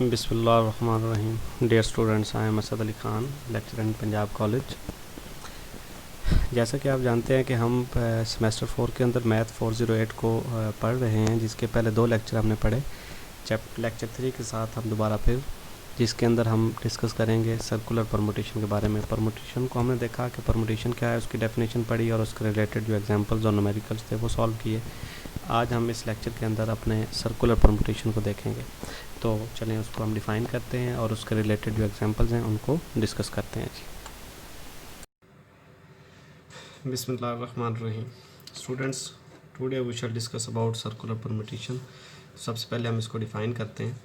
बिस्मिल्लाहिर्रहमानिर्रहीम। Dear students, I am Asad Ali Khan, lecturer in Punjab college. जैसा कि आप जानते हैं कि हम सेमेस्टर 4 के अंदर मैथ 408 को पढ़ रहे हैं, जिसके पहले 2 लेक्चर हमने पढ़े। लेक्चर 3 के साथ हम दोबारा फिर जिसके अंदर हम डिस्कस करेंगे सर्कुलर परमुटेशन के बारे में। परमुटेशन को हमने देखा कि परमुटेशन क्या है, उसकी डेफिनेशन पढ़ी और उसके रिलेटेड जो एग्जांपल्स और न्यूमेरिकल्स थे वो सॉल्व किए। आज हम इस लेक्चर के अंदर अपने सर्कुलर परमुटेशन को देखेंगे। तो चलें उसको हम डिफ़ाइन करते हैं और उसके रिलेटेड जो एग्जांपल्स हैं उनको डिस्कस करते हैं जी। बिस्मिल्लाहिर्रहमानिर्रहीम। Students, today we shall discuss about circular permutation. सबसे पहले हम इसको डिफ़ाइन करते हैं।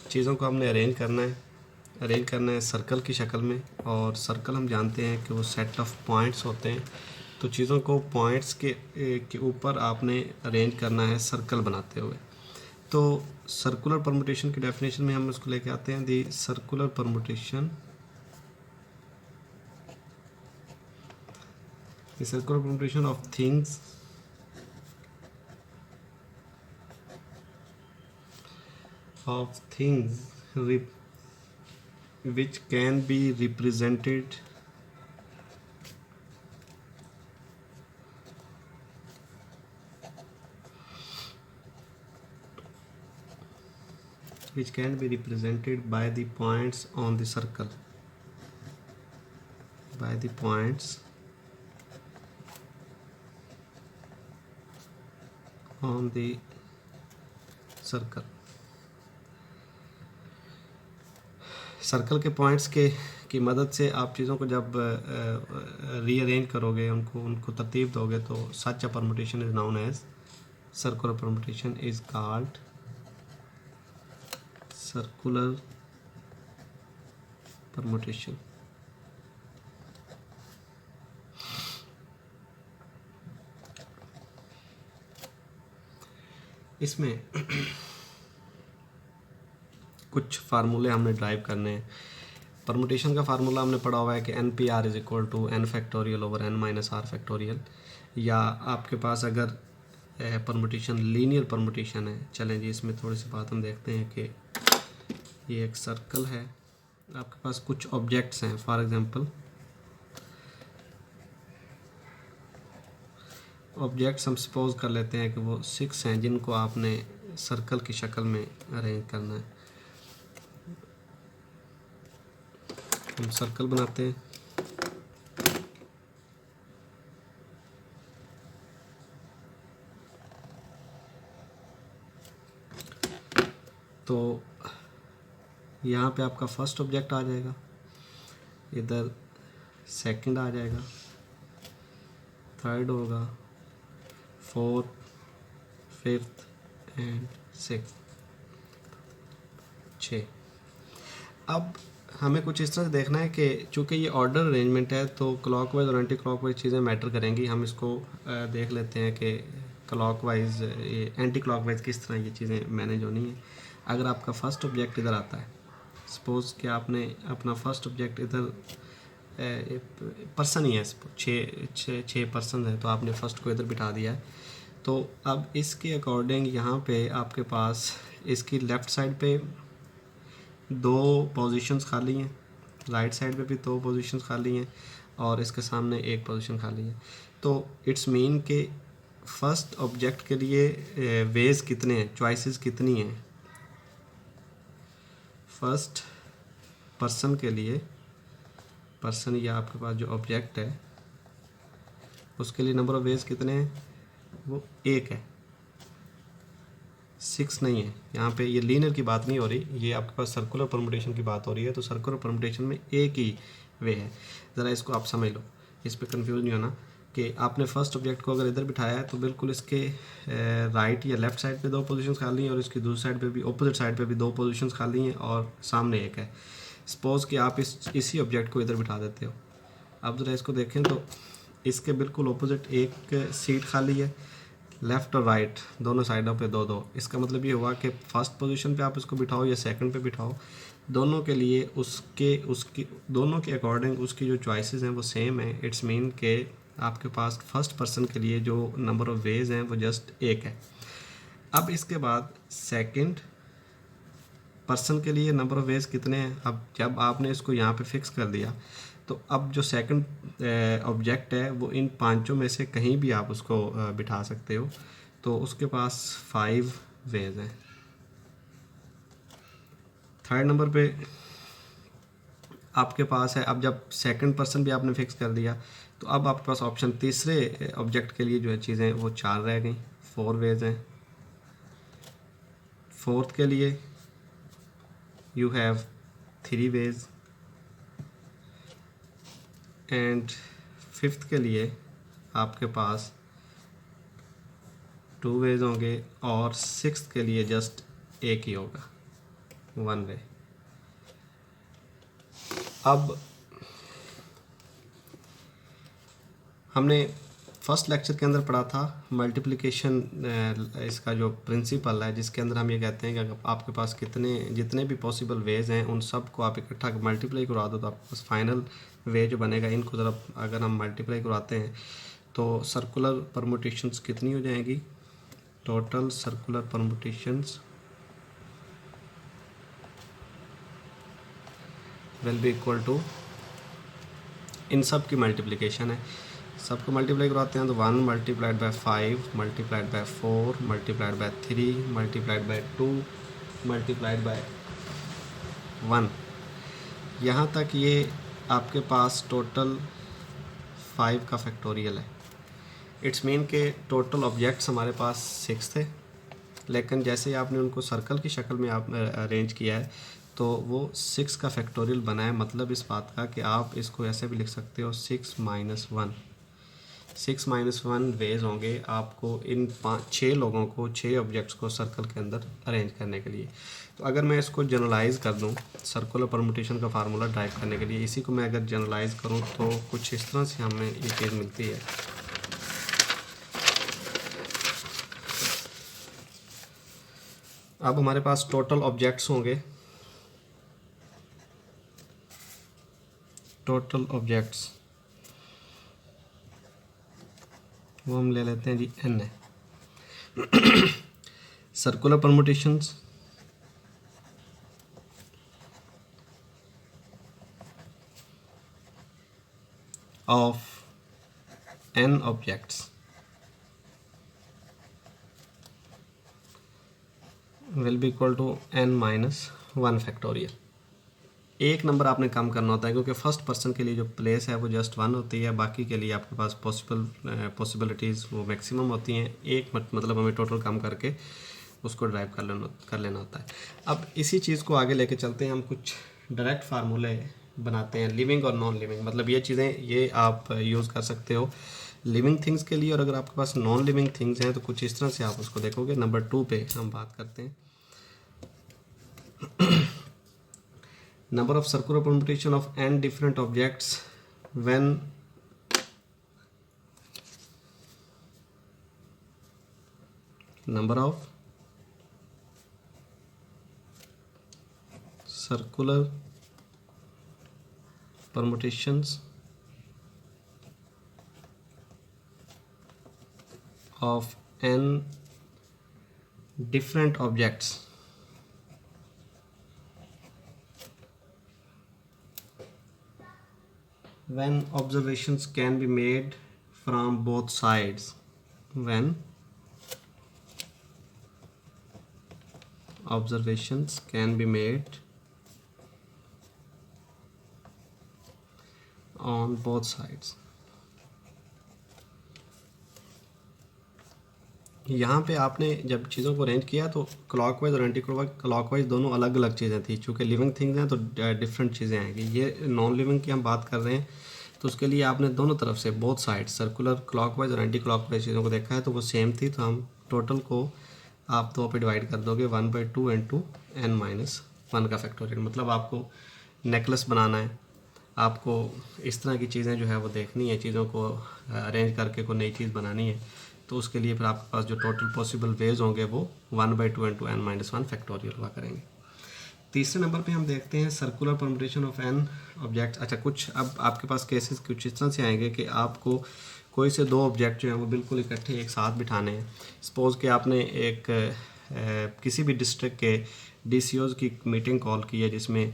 चीज़ों को हमने अरेंज करना है सर्कल की शक्ल में, और सर्कल हम जानते हैं कि वो सेट ऑफ पॉइंट्स होते हैं। तो चीज़ों को पॉइंट्स के ऊपर आपने अरेंज करना है सर्कल बनाते हुए। तो सर्कुलर परमुटेशन की डेफिनेशन में हम इसको लेके आते हैं। The circular permutation of things which can be represented by the points on the circle, by the points on the circle। Circle के पॉइंट्स की मदद से आप चीज़ों को जब रीअरेंज करोगे, उनको तरतीब दोगे, तो such a permutation is known as circular permutation is called circular permutation. इसमें कुछ फार्मूले हमने ड्राइव करने हैं। परमुटेशन का फार्मूला हमने पढ़ा हुआ है कि NPR is equal to n factorial over n minus r factorial. या आपके पास अगर परमुटेशन लीनियर परमुटेशन है, चलें जी इसमें थोड़ी सी बात हम देखते हैं कि ये एक सर्कल है, आपके पास कुछ ऑब्जेक्ट्स हैं। फॉर एग्जांपल ऑब्जेक्ट्स हम सपोज कर लेते हैं कि वो 6 हैं, जिनको आपने सर्कल की शक्ल में अरेंज करना है। हम सर्कल बनाते हैं। तो यहाँ पे आपका फर्स्ट ऑब्जेक्ट आ जाएगा, इधर सेकंड आ जाएगा, थर्ड होगा, फोर्थ, फिफ्थ एंड सिक्स्थ, 6। अब हमें कुछ इस तरह से देखना है कि चूँकि ये ऑर्डर अरेंजमेंट है तो क्लॉकवाइज और एंटी क्लॉकवाइज चीज़ें मैटर करेंगी। हम इसको देख लेते हैं कि क्लॉकवाइज ये एंटी क्लॉकवाइज किस तरह ये चीज़ें मैनेज होनी है। अगर आपका फर्स्ट ऑब्जेक्ट इधर आता है, सपोज़ कि आपने अपना फर्स्ट ऑब्जेक्ट इधर पर्सन ही है, छः पर्सन है, तो आपने फर्स्ट को इधर बिठा दिया है। तो अब इसके अकॉर्डिंग यहाँ पे आपके पास इसकी लेफ़्ट साइड पे 2 पोजीशंस खाली हैं, राइट साइड पे भी 2 पोजीशंस खाली हैं, और इसके सामने 1 पोजीशन खाली है। तो इट्स मीन कि फर्स्ट ऑब्जेक्ट के लिए वेज कितने हैं, चॉइसेस कितनी हैं। फर्स्ट पर्सन के लिए, पर्सन या आपके पास जो ऑब्जेक्ट है उसके लिए नंबर ऑफ वेज कितने हैं, वो 1 है, 6 नहीं है। यहाँ पे ये लीनियर की बात नहीं हो रही, ये आपके पास सर्कुलर परमुटेशन की बात हो रही है। तो सर्कुलर परमुटेशन में एक ही वे है, ज़रा इसको आप समझ लो, इस पर कंफ्यूज नहीं होना कि आपने फर्स्ट ऑब्जेक्ट को अगर इधर बिठाया है तो बिल्कुल इसके राइट या लेफ़्ट साइड पे 2 पोजीशंस खाली हैं, और इसकी दूसरी साइड पे भी, ऑपोजिट साइड पे भी 2 पोजीशंस खाली हैं, और सामने 1 है। सपोज़ कि आप इसी ऑब्जेक्ट को इधर बिठा देते हो। अब ज़रा इसको देखें तो इसके बिल्कुल ऑपोजिट 1 सीट खाली है, लेफ़्ट और राइट दोनों साइडों पे 2-2। इसका मतलब ये हुआ कि फर्स्ट पोजीशन पे आप इसको बिठाओ या सेकंड पे बिठाओ, दोनों के लिए उसकी दोनों के अकॉर्डिंग उसकी जो चॉइसेस हैं वो सेम है। इट्स मीन के आपके पास फर्स्ट पर्सन के लिए जो नंबर ऑफ़ वेज हैं वो जस्ट 1 है। अब इसके बाद सेकंड, पर्सन के लिए नंबर ऑफ वेज कितने हैं। अब जब आपने इसको यहाँ पे फिक्स कर दिया तो अब जो सेकंड ऑब्जेक्ट है वो इन पांचों में से कहीं भी आप उसको बिठा सकते हो। तो उसके पास 5 वेज हैं। थर्ड नंबर पे आपके पास है, अब जब सेकंड पर्सन भी आपने फिक्स कर दिया तो अब आपके पास ऑप्शन तीसरे ऑब्जेक्ट के लिए जो है चीज़ें वो 4 रह गई, 4 वेज हैं। फोर्थ के लिए you have 3 ways and fifth के लिए आपके पास 2 वेज होंगे और सिक्स्थ के लिए जस्ट एक ही होगा, 1 वे। अब हमने फर्स्ट लेक्चर के अंदर पढ़ा था मल्टीप्लिकेशन, इसका जो प्रिंसिपल है जिसके अंदर हम ये कहते हैं कि अगर आपके पास जितने भी पॉसिबल वेज हैं उन सब को आप इकट्ठा मल्टीप्लाई करवा दो तो आपके पास फाइनल वे जो बनेगा, इनको ज़रा अगर हम मल्टीप्लाई करवाते हैं तो सर्कुलर परमुटेशंस कितनी हो जाएंगी, total circular permutations will be equal to, इन सब की मल्टीप्लिकेशन है, सबको मल्टीप्लाई करवाते हैं तो 1 multiplied by 5 multiplied by 4 multiplied by 3 multiplied by 2 multiplied by 1, यहाँ तक ये आपके पास टोटल 5 का फैक्टोरियल है। इट्स मीन के टोटल ऑब्जेक्ट्स हमारे पास 6 थे, लेकिन जैसे आपने उनको सर्कल की शक्ल में आप अरेंज किया है तो वो 6 का फैक्टोरियल बना है। मतलब इस बात का कि आप इसको ऐसे भी लिख सकते हो 6 माइनस 1, 6 माइनस 1 वेज होंगे आपको इन 6 लोगों को, 6 ऑब्जेक्ट्स को सर्कल के अंदर अरेंज करने के लिए। तो अगर मैं इसको जनरलाइज कर दूं, सर्कुलर परमुटेशन का फार्मूला ड्राइव करने के लिए इसी को मैं अगर जनरलाइज करूं तो कुछ इस तरह से हमें ये चीज़ मिलती है। अब हमारे पास टोटल ऑब्जेक्ट्स होंगे, टोटल ऑब्जेक्ट्स वो हम ले लेते हैं जी n है। Circular permutations of n objects will be equal to n minus 1 factorial. एक नंबर आपने कम करना होता है क्योंकि फर्स्ट पर्सन के लिए जो प्लेस है वो जस्ट 1 होती है, बाकी के लिए आपके पास पॉसिबिलिटीज़ वो मैक्सिमम होती हैं। एक मतलब हमें टोटल कम करके उसको ड्राइव कर लेना होता है। अब इसी चीज़ को आगे लेके चलते हैं, हम कुछ डायरेक्ट फार्मूले बनाते हैं लिविंग और नॉन लिविंग। मतलब ये चीज़ें ये आप यूज़ कर सकते हो लिविंग थिंग्स के लिए, और अगर आपके पास नॉन लिविंग थिंग्स हैं तो कुछ इस तरह से आप उसको देखोगे। नंबर 2 पे हम बात करते हैं number of circular permutation of n different objects when number of circular permutations of n different objects when observations can be made from both sides, when observations can be made on both sides। यहाँ पे आपने जब चीज़ों को arrange किया तो clockwise और anti clockwise दोनों अलग अलग चीज़ें थी। चूँकि लिविंग थिंग्स हैं तो डिफरेंट चीज़ें आएंगी। ये नॉन लिविंग की हम बात कर रहे हैं तो उसके लिए आपने दोनों तरफ से बोथ साइड सर्कुलर क्लॉकवाइज और एंटी क्लॉकवाइज चीज़ों को देखा है तो वो सेम थी। तो हम टोटल को आप 2 पे डिवाइड कर दोगे 1/2 इंटू n माइनस 1 का फैक्टोरियल। मतलब आपको नेकलेस बनाना है, आपको इस तरह की चीज़ें जो है वो देखनी है, चीज़ों को अरेंज करके कोई नई चीज़ बनानी है, तो उसके लिए फिर आपके पास जो टोटल पॉसिबल वेज होंगे वो 1/2 इंटू n माइनस 1 फैक्टोरियल हुआ करेंगे। तीसरे नंबर पे हम देखते हैं circular permutation of n object. अच्छा, कुछ अब आपके पास केसेस कुछ इस तरह से आएंगे कि आपको कोई से 2 ऑब्जेक्ट जो हैं वो बिल्कुल इकट्ठे एक साथ बिठाने हैं। सपोज़ कि आपने एक किसी भी डिस्ट्रिक्ट के DCOs की मीटिंग कॉल की है जिसमें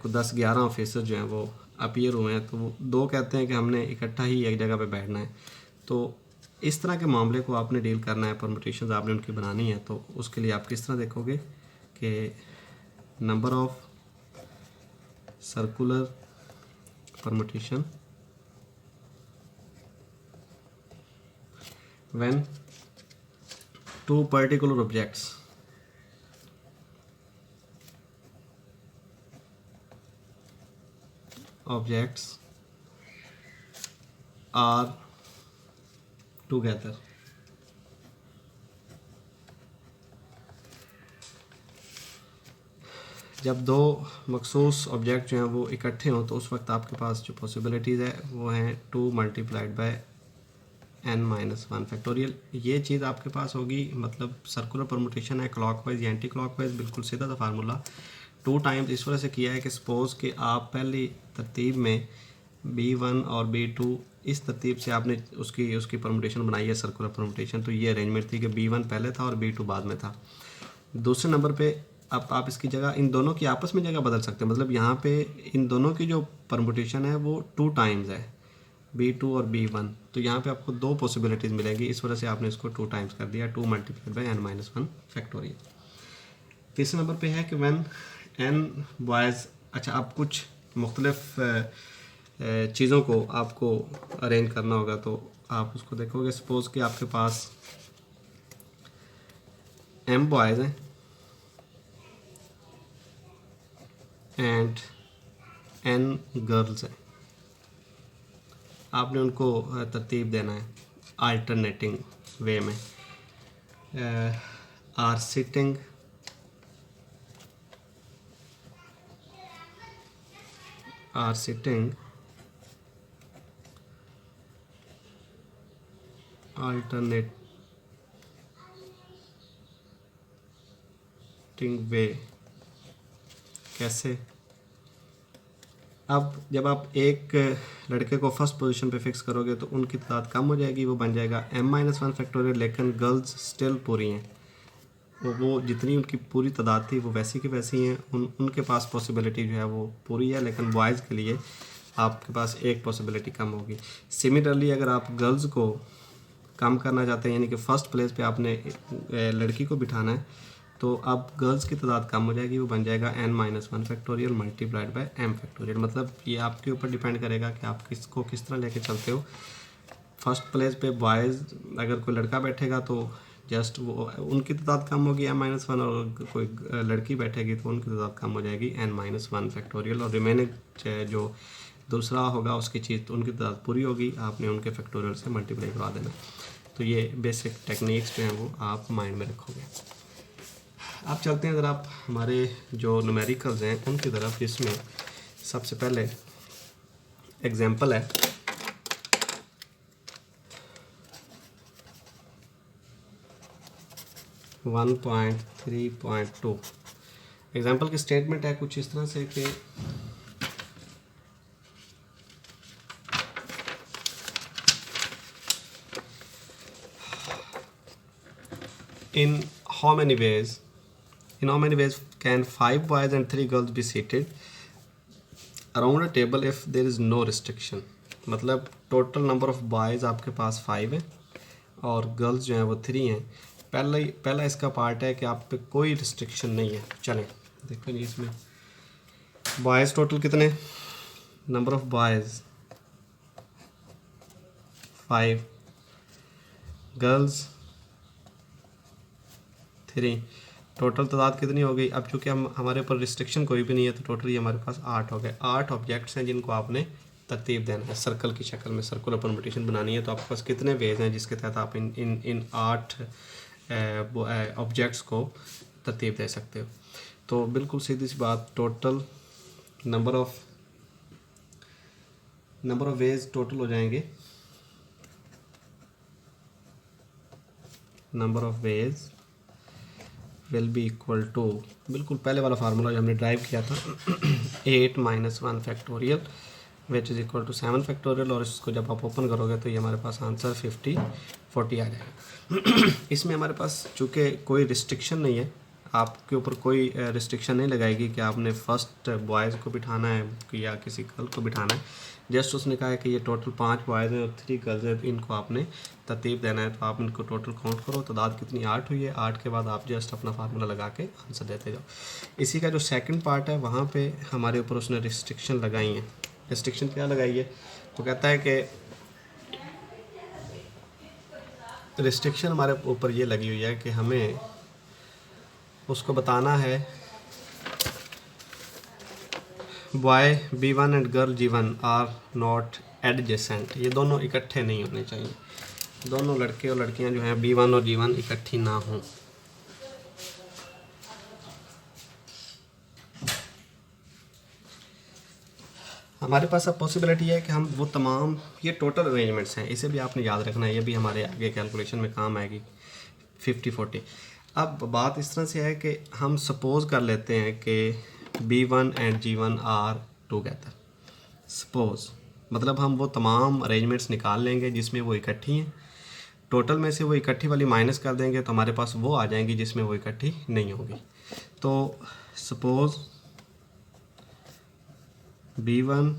10-11 ऑफिसर जो हैं वो अपीयर हुए हैं, तो वो 2 कहते हैं कि हमने इकट्ठा ही एक जगह पे बैठना है। तो इस तरह के मामले को आपने डील करना है, परमुटेशंस आपने उनकी बनानी है। तो उसके लिए आप किस तरह देखोगे कि number of circular permutation when 2 particular objects are together। जब 2 मखसूस ऑब्जेक्ट जो हैं वो इकट्ठे हों तो उस वक्त आपके पास जो पॉसिबिलिटीज़ है वो हैं 2 मल्टीप्लाइड बाय n-1 फैक्टोरियल। ये चीज़ आपके पास होगी, मतलब सर्कुलर परमुटेशन है क्लॉकवाइज या एंटी क्लॉकवाइज, बिल्कुल सीधा सा फार्मूला 2 टाइम्स इस वजह से किया है कि सपोज़ कि आप पहली तरतीब में B1 और B2 इस तरतीब से आपने उसकी परमुटेशन बनाई है सर्कुलर परमुटेशन, तो ये अरेंजमेंट थी कि B1 पहले था और B2 बाद में था। दूसरे नंबर पे अब आप इसकी जगह इन दोनों की आपस में जगह बदल सकते हैं, मतलब यहाँ पे इन दोनों की जो परमुटेशन है वो 2 टाइम्स है, B2 और B1, तो यहाँ पे आपको 2 पॉसिबिलिटीज़ मिलेगी, इस वजह से आपने इसको 2 टाइम्स कर दिया, 2 मल्टीप्लाइड बाय n-1 फैक्टोरियल। तीसरे नंबर पे है कि व्हेन n बॉयज़, अच्छा आप कुछ मुख्तलिफ चीज़ों को आपको अरेंज करना होगा, तो आप उसको देखोगे। सपोज़ कि आपके पास m बॉयज़ हैं एंड n गर्ल्स हैं, आपने उनको तरतीब देना है अल्टरनेटिंग वे में। आर सिटिंग अल्टरनेटिंग वे। कैसे? अब जब आप एक लड़के को फर्स्ट पोजीशन पे फिक्स करोगे तो उनकी तादाद कम हो जाएगी, वो बन जाएगा m-1 फैक्टोरियल, लेकिन गर्ल्स स्टिल पूरी हैं, वो जितनी उनकी पूरी तादाद थी वो वैसी की वैसी हैं, उनके पास पॉसिबिलिटी जो है वो पूरी है, लेकिन बॉयज़ के लिए आपके पास एक पॉसिबिलिटी कम होगी। सिमिलरली अगर आप गर्ल्स को कम करना चाहते हैं, यानी कि फ़र्स्ट प्लेस पे आपने लड़की को बिठाना है, तो अब गर्ल्स की तादाद कम हो जाएगी, वो बन जाएगा n-1 factorial multiplied by m factorial. मतलब ये आपके ऊपर डिपेंड करेगा कि आप किसको किस तरह लेके चलते हो। फर्स्ट प्लेस पे बॉयज़ अगर कोई लड़का बैठेगा तो जस्ट वो उनकी तादाद कम होगी m-1, और कोई लड़की बैठेगी तो उनकी तादाद कम हो जाएगी n-1 फैक्टोरियल, और रिमेनिंग जो दूसरा होगा उसकी चीज़ तो उनकी तादाद पूरी होगी, आपने उनके फैक्टोरियल से मल्टीप्लाई करवा देना। तो ये बेसिक टेक्निक्स जो हैं वो आप माइंड में रखोगे। आप चलते हैं अगर आप हमारे जो न्यूमेरिकल्स हैं उनकी तरफ, जिसमें सबसे पहले एग्जांपल है 1.3.2। एग्जांपल की स्टेटमेंट है कुछ इस तरह से कि in how many ways can 5 boys and 3 girls be seated around a table if there is no restriction। मतलब टोटल नंबर ऑफ बॉयज़ आपके पास 5 हैं और गर्ल्स जो हैं वो 3 हैं। पहला इसका पार्ट है कि आप पे कोई रिस्ट्रिक्शन नहीं है। चलें देखो जी, इसमें बॉयज़ टोटल कितने, number of boys 5, girls 3, total तादाद कितनी हो गई। अब चूँकि हमारे ऊपर रिस्ट्रिक्शन कोई भी नहीं है तो टोटली हमारे पास 8 हो गए। 8 ऑब्जेक्ट्स हैं जिनको आपने तरतीब देना है, सर्कल की शक्ल में सर्कुलर परमुटेशन बनानी है। तो आपके पास कितने वेज हैं जिसके तहत आप इन 8 ऑब्जेक्ट्स को तरतीब दे सकते हो। तो बिल्कुल सीधी सी बात, total number of ways total हो जाएंगे, number of ways will be equal to, बिल्कुल पहले वाला फार्मूला जो हमने ड्राइव किया था 8-1 factorial which is equal to 7 factorial, और इसको जब आप ओपन करोगे तो ये हमारे पास आंसर 50-40 आ जाएगा। इसमें हमारे पास चूँकि कोई रिस्ट्रिक्शन नहीं है, आपके ऊपर कोई रिस्ट्रिक्शन नहीं लगाएगी कि आपने फर्स्ट बॉयज़ को बिठाना है या किसी गर्ल को बिठाना है। जस्ट उसने कहा है कि ये टोटल 5 बॉयज़ हैं और 3 गर्ल्स हैं, इनको आपने तरतीब देना है। तो आप इनको टोटल काउंट करो, तादाद कितनी 8 हुई है। 8 के बाद आप जस्ट अपना फार्मूला लगा के आंसर देते जाओ। इसी का जो सेकंड पार्ट है वहाँ पे हमारे ऊपर उसने रिस्ट्रिक्शन लगाई हैं। रिस्ट्रिक्शन क्या लगाई है? वो कहता है कि रिस्ट्रिक्शन हमारे ऊपर ये लगी हुई है कि हमें उसको बताना है boy B1 and girl G1 are not adjacent. ये दोनों इकट्ठे नहीं होने चाहिए। दोनों लड़के और लड़कियां जो हैं B1 और G1 इकट्ठी ना हों। हमारे पास अब पॉसिबिलिटी है कि हम वो तमाम, ये टोटल अरेंजमेंट्स हैं, इसे भी आपने याद रखना है, ये भी हमारे आगे कैलकुलेशन में काम आएगी 50-40। अब बात इस तरह से है कि हम सपोज़ कर लेते हैं कि B1 and G1 are together. Suppose मतलब हम वो तमाम अरेंजमेंट्स निकाल लेंगे जिसमें वो इकट्ठी हैं, टोटल में से वो इकट्ठी वाली माइनस कर देंगे तो हमारे पास वो आ जाएंगी जिसमें वो इकट्ठी नहीं होगी। तो suppose B1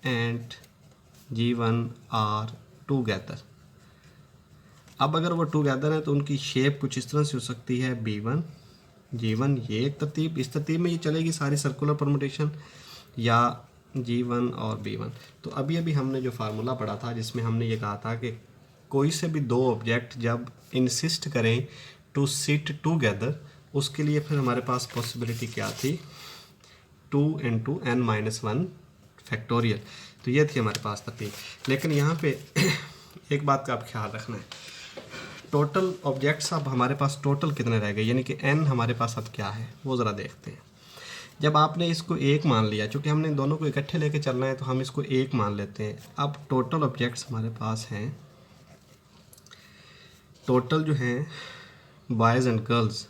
and G1 are together. अब अगर वो टुगेदर है तो उनकी शेप कुछ इस तरह से हो सकती है B1 G1, ये एक तरतीब, इस तरतीब में ये चलेगी सारी सर्कुलर परमुटेशन, या G1 और B1। तो अभी अभी हमने जो फार्मूला पढ़ा था जिसमें हमने ये कहा था कि कोई से भी दो ऑब्जेक्ट जब इंसिस्ट करें टू सिट टुगेदर, उसके लिए फिर हमारे पास पॉसिबिलिटी क्या थी? 2 × n-1 फैक्टोरियल। तो ये थी हमारे पास तरतीब। लेकिन यहाँ पे एक बात का आप ख्याल रखना है, टोटल ऑब्जेक्ट्स अब हमारे पास टोटल कितने रह गए, यानी कि n हमारे पास अब क्या है वो ज़रा देखते हैं। जब आपने इसको 1 मान लिया, चूँकि हमने इन दोनों को इकट्ठे लेके चलना है तो हम इसको 1 मान लेते हैं। अब टोटल ऑब्जेक्ट्स हमारे पास हैं, टोटल जो हैं बॉयज़ एंड गर्ल्स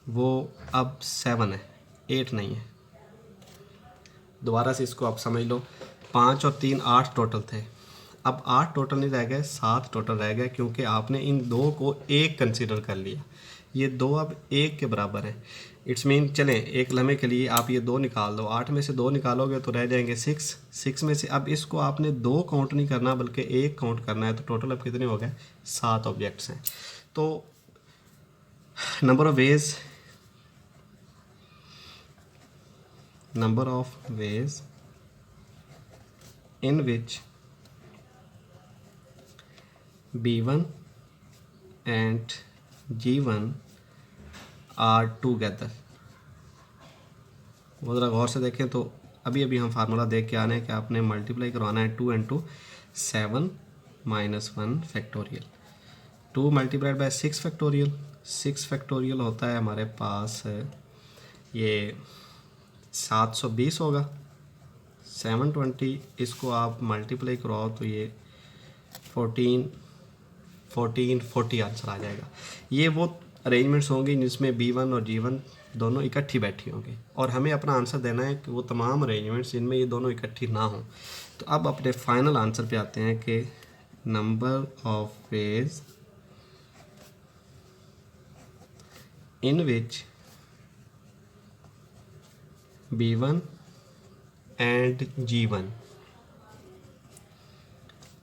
वो अब 7 है, 8 नहीं है। दोबारा से इसको आप समझ लो, 5 और 3 8 टोटल थे। अब 8 टोटल नहीं रह गए, 7 टोटल रह गए, क्योंकि आपने इन दो को 1 कंसीडर कर लिया। ये दो अब 1 के बराबर हैं। इट्स मीन चलें एक लम्हे के लिए आप ये 2 निकाल दो, 8 में से 2 निकालोगे तो रह जाएंगे 6। 6 में से अब इसको आपने 2 काउंट नहीं करना बल्कि 1 काउंट करना है। तो टोटल अब कितने हो गए? 7 ऑब्जेक्ट्स हैं। तो number of ways in which B1 and G1 are together। वो ज़रा गौर से देखें तो अभी अभी हम फार्मूला देख के आने हैं कि आपने मल्टीप्लाई करवाना है 2 × 7 - 1 factorial. 2 multiplied by 6 factorial. 6 factorial होता है हमारे पास ये 720 होगा। 720 इसको आप मल्टीप्लाई करवाओ तो ये 1440 आंसर आ जाएगा। ये वो अरेंजमेंट्स होंगी जिसमें B1 और G1 दोनों इकट्ठी बैठी होंगी, और हमें अपना आंसर देना है कि वो तमाम अरेंजमेंट्स जिनमें ये दोनों इकट्ठी ना हों। तो अब अपने फाइनल आंसर पे आते हैं कि number of ways in which B1 and G1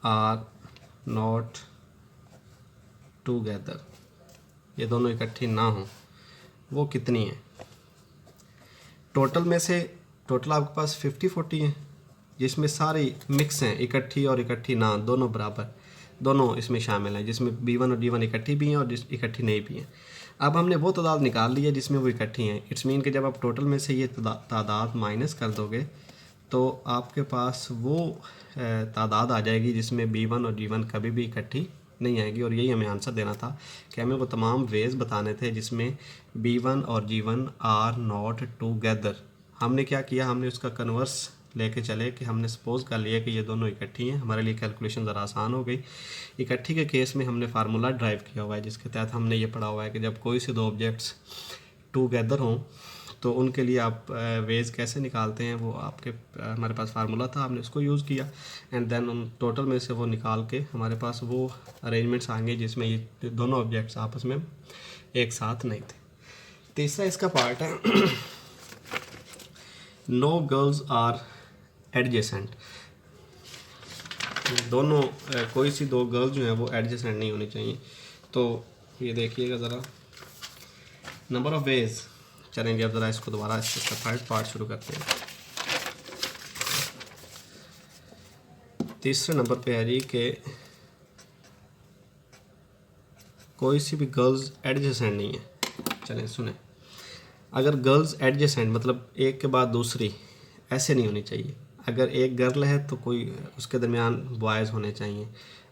are not together, ये दोनों इकट्ठी ना हों, वो कितनी है? टोटल में से टोटल आपके पास 50-40 हैं जिसमें सारी मिक्स हैं, इकट्ठी और इकट्ठी ना, दोनों बराबर, दोनों इसमें शामिल हैं, जिसमें B1 और G1 इकट्ठी भी हैं और इकट्ठी नहीं भी हैं। अब हमने वो तादाद निकाल ली है जिसमें वो इकट्ठी हैं। इट्स मीन कि जब आप टोटल में से ये तादाद माइनस कर दोगे तो आपके पास वो तादाद आ जाएगी जिसमें B1 और G1 कभी भी इकट्ठी नहीं आएगी। और यही हमें आंसर देना था कि हमें वो तमाम वेज बताने थे जिसमें B1 और G1 आर नॉट टुगेदर। हमने क्या किया, हमने उसका कन्वर्स लेके चले कि हमने सपोज़ कर लिया कि ये दोनों इकट्ठी हैं। हमारे लिए कैलकुलेशन ज़रा आसान हो गई। इकट्ठी के केस में हमने फार्मूला ड्राइव किया हुआ है जिसके तहत हमने ये पढ़ा हुआ है कि जब कोई से दो ऑब्जेक्ट्स टुगेदर हों तो उनके लिए आप वेज कैसे निकालते हैं, वो आपके हमारे पास फार्मूला था, हमने उसको यूज़ किया एंड देन उन टोटल में से वो निकाल के हमारे पास वो अरेंजमेंट्स आएंगे जिसमें ये दोनों ऑब्जेक्ट्स आपस में एक साथ नहीं थे। तीसरा इसका पार्ट है नो गर्ल्स आर एडजेसेंट। दोनों कोई सी दो गर्ल्स जो हैं वो एडजेसेंट नहीं होनी चाहिए। तो ये देखिएगा ज़रा, नंबर ऑफ वेज। चलेंगे अब ज़रा इसको दोबारा इसका थर्ड पार्ट शुरू करते हैं। तीसरे नंबर पे है जी कि कोई सी भी गर्ल्स एडजेसेंट नहीं है। चलें सुने, अगर गर्ल्स एडजेसेंट मतलब एक के बाद दूसरी ऐसे नहीं होनी चाहिए। अगर एक गर्ल है तो कोई उसके दरमियान बॉयज़ होने चाहिए।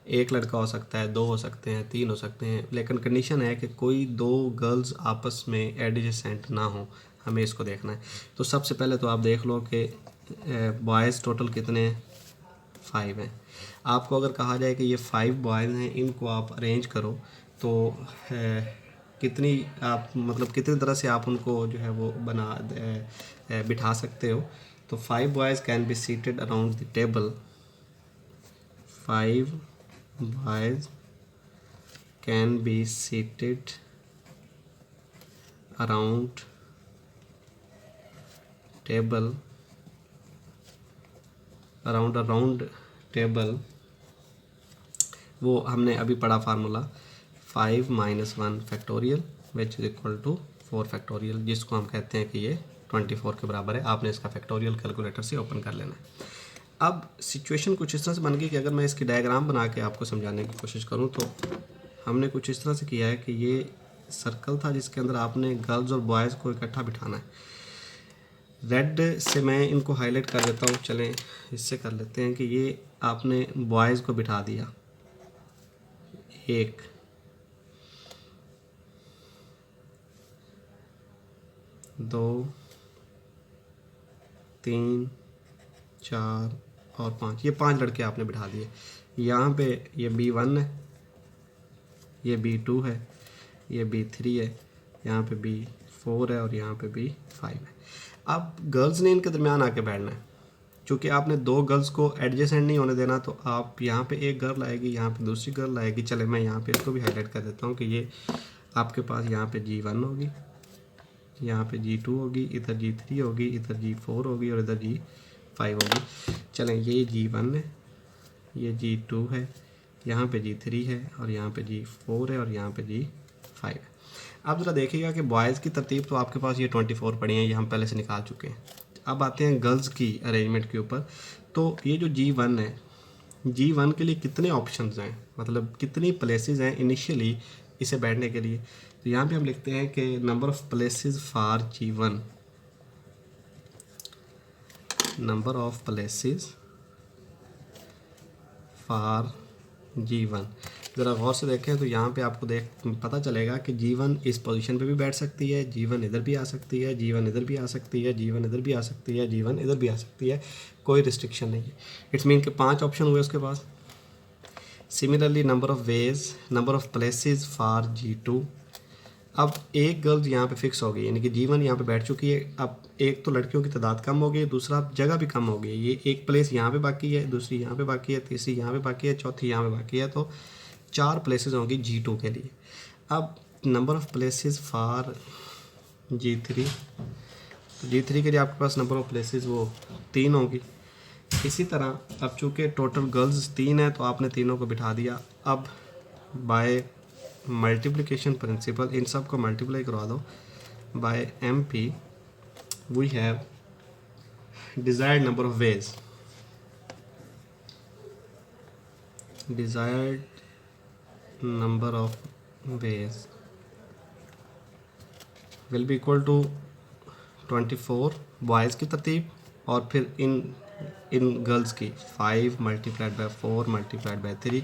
एक लड़का हो सकता है, दो हो सकते हैं, तीन हो सकते हैं, लेकिन कंडीशन है कि कोई दो गर्ल्स आपस में एडजेसेंट ना हो। हमें इसको देखना है। तो सबसे पहले तो आप देख लो कि बॉयज़ टोटल कितने हैं, 5 हैं। आपको अगर कहा जाए कि ये 5 बॉयज़ हैं, इनको आप अरेंज करो तो कितनी आप मतलब कितनी तरह से आप उनको जो है वो बिठा सकते हो। तो 5 boys can be seated around the table. 5 boys can be seated around table, around table. वो हमने अभी पढ़ा formula 5 - 1 factorial which is equal to 4 factorial, जिसको हम कहते हैं कि ये 24 के बराबर है। आपने इसका फैक्टोरियल कैलकुलेटर से ओपन कर लेना है। अब सिचुएशन कुछ इस तरह से बन गई कि अगर मैं इसकी डायग्राम बना के आपको समझाने की कोशिश करूं तो हमने कुछ इस तरह से किया है कि ये सर्कल था जिसके अंदर आपने गर्ल्स और बॉयज़ को इकट्ठा बिठाना है। रेड से मैं इनको हाईलाइट कर देता हूँ। चलें इससे कर लेते हैं कि ये आपने बॉयज़ को बिठा दिया, 1 2 3 4 और 5, ये 5 लड़के आपने बिठा दिए। यहाँ पे ये B1 है, ये B2 है, ये B3 है, यहाँ पे B4 है और यहाँ पे B5 है। अब गर्ल्स ने इनके दरमियान आके बैठना है। चूँकि आपने दो गर्ल्स को एडजेसेंट नहीं होने देना, तो आप यहाँ पे एक गर्ल आएगी, यहाँ पे दूसरी गर्ल आएगी। चले मैं यहाँ पे इसको भी हाईलाइट कर देता हूँ कि ये आपके पास यहाँ पे G1 होगी, यहाँ पे G2 होगी, इधर G3 होगी, इधर G4 होगी और इधर G5 होगी। चलें ये G1 है, ये G2 है, यहाँ पे G3 है और यहाँ पे G4 है और यहाँ पे G5 है। अब ज़रा देखिएगा कि बॉयज़ की तरतीब तो आपके पास ये 24 पड़ी हैं, ये हम पहले से निकाल चुके हैं। अब आते हैं गर्ल्स की अरेंजमेंट के ऊपर। तो ये जो G1 है, G1 के लिए कितने ऑप्शंस हैं, मतलब कितनी प्लेसेस हैं इनिशियली इसे बैठने के लिए। तो यहाँ पे हम लिखते हैं कि number of places for G1, number of places for G1। ज़रा गौर से देखें तो यहाँ पे आपको पता चलेगा कि G1 इस पोजीशन पे भी बैठ सकती है, G1 इधर भी आ सकती है, G1 इधर भी आ सकती है, G1 इधर भी आ सकती है, G1 इधर भी आ सकती है, कोई रिस्ट्रिक्शन नहीं है। इट्स मीन कि 5 ऑप्शन हुए उसके पास। Similarly number of ways, number of places for G2। अब एक गर्ल यहाँ पे फिक्स हो गई, यानी कि G1 यहाँ पे बैठ चुकी है। अब एक तो लड़कियों की तादाद कम हो गई, दूसरा जगह भी कम हो गई। ये एक प्लेस यहाँ पे बाकी है, दूसरी यहाँ पे बाकी है, तीसरी यहाँ पे बाकी है, चौथी यहाँ पे बाकी है। तो 4 प्लेसेस होंगी G2 के लिए। अब number of places for G3, तो G3 के लिए आपके पास नंबर ऑफ़ प्लेसेस वो 3 होंगी। इसी तरह अब चूँकि टोटल गर्ल्स 3 है तो आपने तीनों को बिठा दिया। अब बाय मल्टीप्लिकेशन प्रिंसिपल इन सब को मल्टीप्लाई करवा दो by MP, we have desired number of ways, desired number of ways will be equal to 24 boys की तरतीब और फिर इन गर्ल्स की 5 × 4 × 3।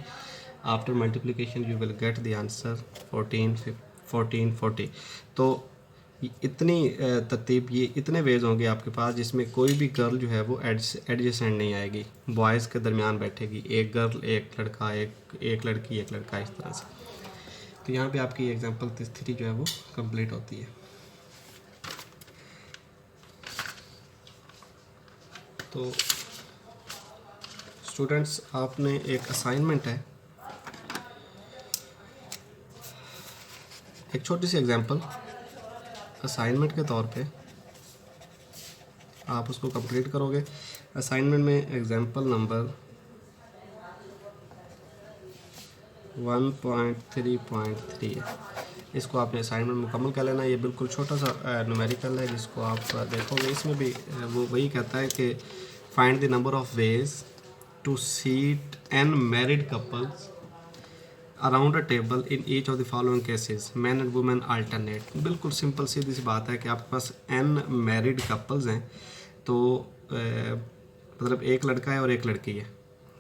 After multiplication you will get the answer 14 40। तो इतनी तरतीब, ये इतने वेज होंगे आपके पास जिसमें कोई भी गर्ल जो है वो एडजेसेंट नहीं आएगी, बॉयज़ के दरमियान बैठेगी। एक गर्ल, एक लड़का, एक लड़की, एक लड़का, इस तरह से। तो यहाँ पे आपकी एग्जांपल 3 जो है वो कंप्लीट होती है। तो स्टूडेंट्स, आपने एक असाइनमेंट है, एक छोटी सी एग्जांपल असाइनमेंट के तौर पे आप उसको कंप्लीट करोगे। असाइनमेंट में एग्जांपल नंबर 1.3.3 है, इसको आपने असाइनमेंट मुकम्मल कर लेना। ये बिल्कुल छोटा सा न्यूमेरिकल है जिसको आप देखोगे। इसमें भी वो वही कहता है कि find the number of ways to seat N married couples around a table in each of the following cases, man and women alternate. बिल्कुल सिंपल सीधी सी बात है कि आपके पास एन मैरिड कपल्स हैं, तो मतलब एक लड़का है और एक लड़की है,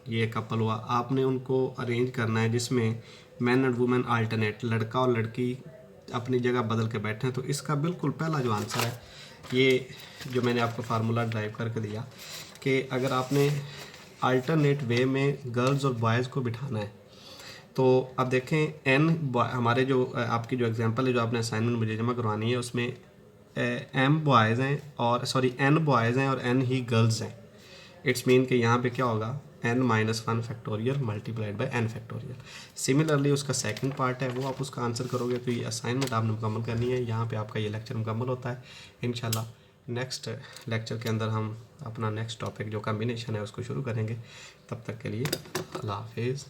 ये कपल हुआ। आपने उनको अरेंज करना है जिसमें मैन एंड वुमेन अल्टरनेट, लड़का और लड़की अपनी जगह बदल के बैठे हैं। तो इसका बिल्कुल पहला जो आंसर है, ये जो मैंने आपको फार्मूला ड्राइव करके दिया कि अगर आपने अल्टरनेट वे में गर्ल्स और बॉयज़ को बिठाना है, तो अब देखें एन हमारे जो आपकी जो एग्जांपल है जो आपने असाइनमेंट मुझे जमा करवानी है, उसमें एम बॉयज़ हैं और सॉरी एन बॉयज़ हैं और एन ही गर्ल्स हैं। इट्स मीन कि यहाँ पे क्या होगा, n-1 factorial multiplied by n factorial. Similarly उसका सेकंड पार्ट है, वो आप उसका आंसर करोगे। तो ये असाइनमेंट आपने मुकम्मल करनी है। यहाँ पे आपका ये लेक्चर मुकम्मल होता है। इंशाल्लाह नेक्स्ट लेक्चर के अंदर हम अपना नेक्स्ट टॉपिक जो कॉम्बिनेशन है उसको शुरू करेंगे। तब तक के लिए अल्लाह हाफिज़।